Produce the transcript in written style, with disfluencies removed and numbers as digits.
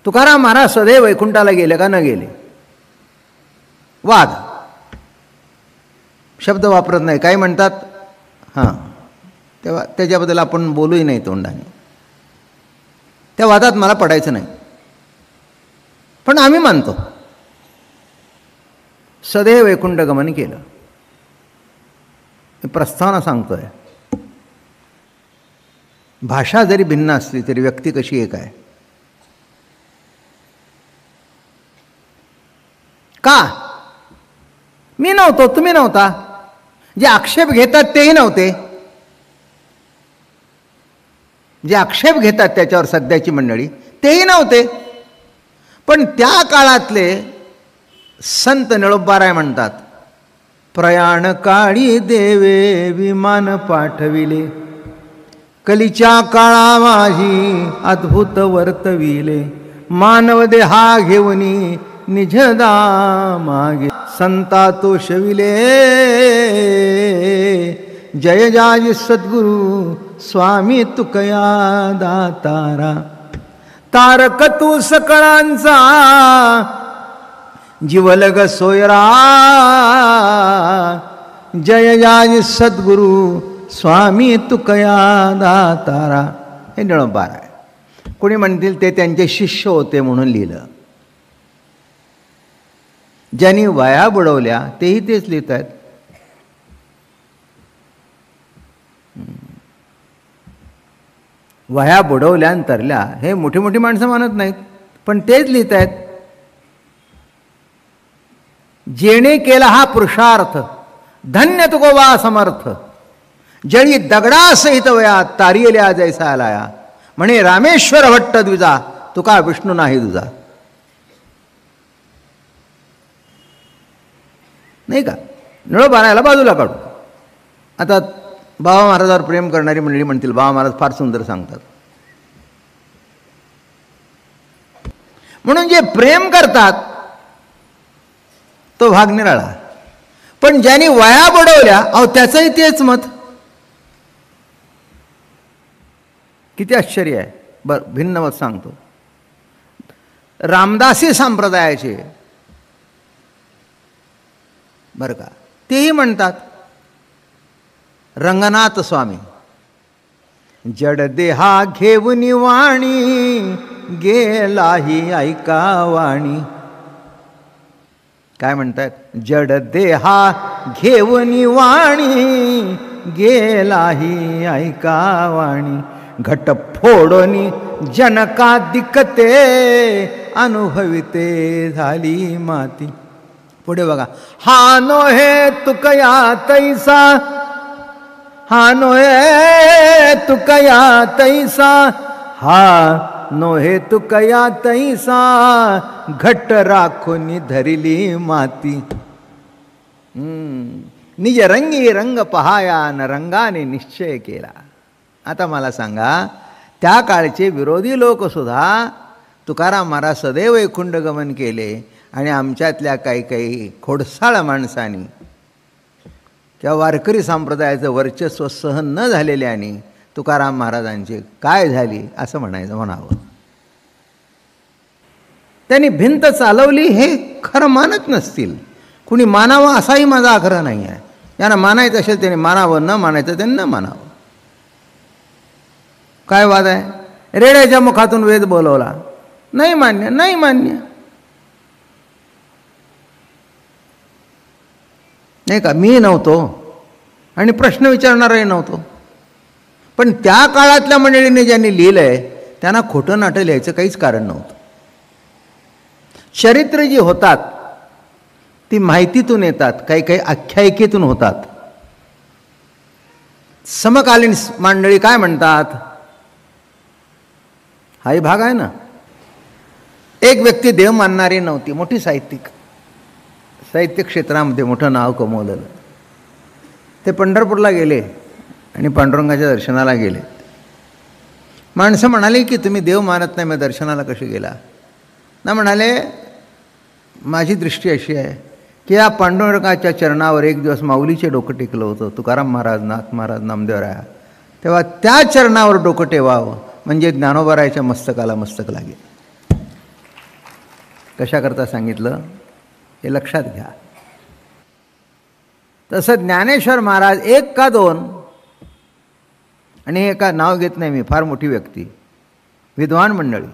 तुकाराम महाराज सदैव वैकुंठाला गेले का न गेले? वाद, शब्द वापरत नाही. काही म्हणतात हां, तेव्हा त्याच्याबद्दल आपण बोलूही नाही तोंडाने. त्या वादात मला पडायचं नाही. पण आम्ही मानतो सदैव वैकुंठ गमन केलं. प्रस्तावना सांगतोय. भाषा जरी भिन्न असली तरी व्यक्ती कशी एक आहे. का? मी नव्हतो, तुम्ही नव्हता. जे आक्षेप घेतात तेही नव्हते. जे आक्षेप घेतात त्याच्यावर सध्याची मंडळी तेही नव्हते. पण त्या काळातले संत निळोबाराय म्हणतात, प्रयाण काळी देवे विमान पाठविले, कलीच्या काळा माझी अद्भुत वर्तविले, मानव देहा घेऊनी निजदा मागे, संता तो शविले, जय जाजी सद्गुरु स्वामी तुकया दातारा, तारक तू सकळांचा जीवलग सोयरा, जय जाजी सद्गुरु स्वामी तुकया दातारा. हे निळोबार आहे. कोणी म्हणतील ते त्यांचे शिष्य होते म्हणून लिहिलं. ज्यांनी वया बुडवल्या तेही तेच लिहित आहेत. वया बुडवल्यानंतरल्या हे मोठी मोठी माणसं मानत नाहीत, पण तेच लिहित आहेत. जेणे केला हा पुरुषार्थ धन्य तुकोबा समर्थ, जळी दगडासहित वया तारियल्या जैसा आलाया, म्हणे रामेश्वर भट्ट द्विजा तुका विष्णू नाही दुजा. नाही का? निळोबारायला बाजूला काढू. आता बाबा महाराजांवर प्रेम करणारी मंडळी म्हणतील बाबा महाराज फार सुंदर सांगतात. म्हणून जे प्रेम करतात तो भाग निराळा. पण ज्यांनी वया बुडवल्या अहो त्याचंही तेच मत. किती आश्चर्य आहे. बरं, भिन्न मत सांगतो. रामदासी संप्रदायाचे बरं का, तेही म्हणतात रंगनाथ स्वामी, जड देहा घेऊनी वाणी गेलाही ऐका वाणी. काय म्हणतात? जड देहा घेऊनी वाणी गेलाही ऐका वाणी, घट फोडोनी जनका दिकते अनुभविते झाली माती. पुढे बघा. हा नोहे तुकया तैसा, हा नोहे तुकया तैसा, हा नोहे तुकया तैसा, घट राखोनी धरिली माती. निज रंगी रंग पहाया न रंगाने निश्चय केला. आता मला सांगा, त्या काळचे विरोधी लोकसुद्धा तुकाराम महाराज सदैव वैकुंठ गमन केले आणि आमच्यातल्या काही काही खोडसाळ माणसांनी किंवा वारकरी संप्रदायाचं वर्चस्व सहन न झालेल्याने तुकाराम महाराजांची काय झाली असं म्हणावं. त्यांनी भिंत चालवली हे खरं मानत नसतील. कुणी मानावं असाही माझा आग्रह नाही आहे. ज्यांना मानायचं असेल त्यांनी मानावं, न मानायचं त्यांनी न मानावं. काय वाद आहे? रेड्याच्या मुखातून वेद बोलवला, नाही मान्य, नाही मान्य. नाही का? मी नव्हतो आणि प्रश्न विचारणारही नव्हतो. पण त्या काळातल्या मंडळीने ज्यांनी लिहिलंय त्यांना खोटं नाटं लिहायचं काहीच कारण नव्हतं. चरित्र जी होतात ती माहितीतून येतात, काही काही आख्यायिकेतून होतात. समकालीन मंडळी काय म्हणतात? हाही भाग आहे ना. एक व्यक्ती देव मानणारी नव्हती, मोठी साहित्य क्षेत्रामध्ये मोठं नाव कमवलेलं. ते पंढरपूरला गेले आणि पांडुरंगाच्या दर्शनाला गेले. माणसं म्हणाली की तुम्ही देव मानत नाही, मग दर्शनाला कसे गेला? ना म्हणाले, माझी दृष्टी अशी आहे की या पांडुरंगाच्या चरणावर एक दिवस माऊलीचे डोकं टेकलं होतं, तुकाराम महाराज, नाथ महाराज, नामदेवराया. तेव्हा त्या चरणावर डोकं ठेवावं म्हणजे ज्ञानोबारायाच्या मस्तकाला मस्तक लागेल. कशाकरता सांगितलं हे लक्षात घ्या. तसं ज्ञानेश्वर महाराज एक का दोन, आणि हे का नाव घेत नाही मी, फार मोठी व्यक्ती, विद्वान मंडळी,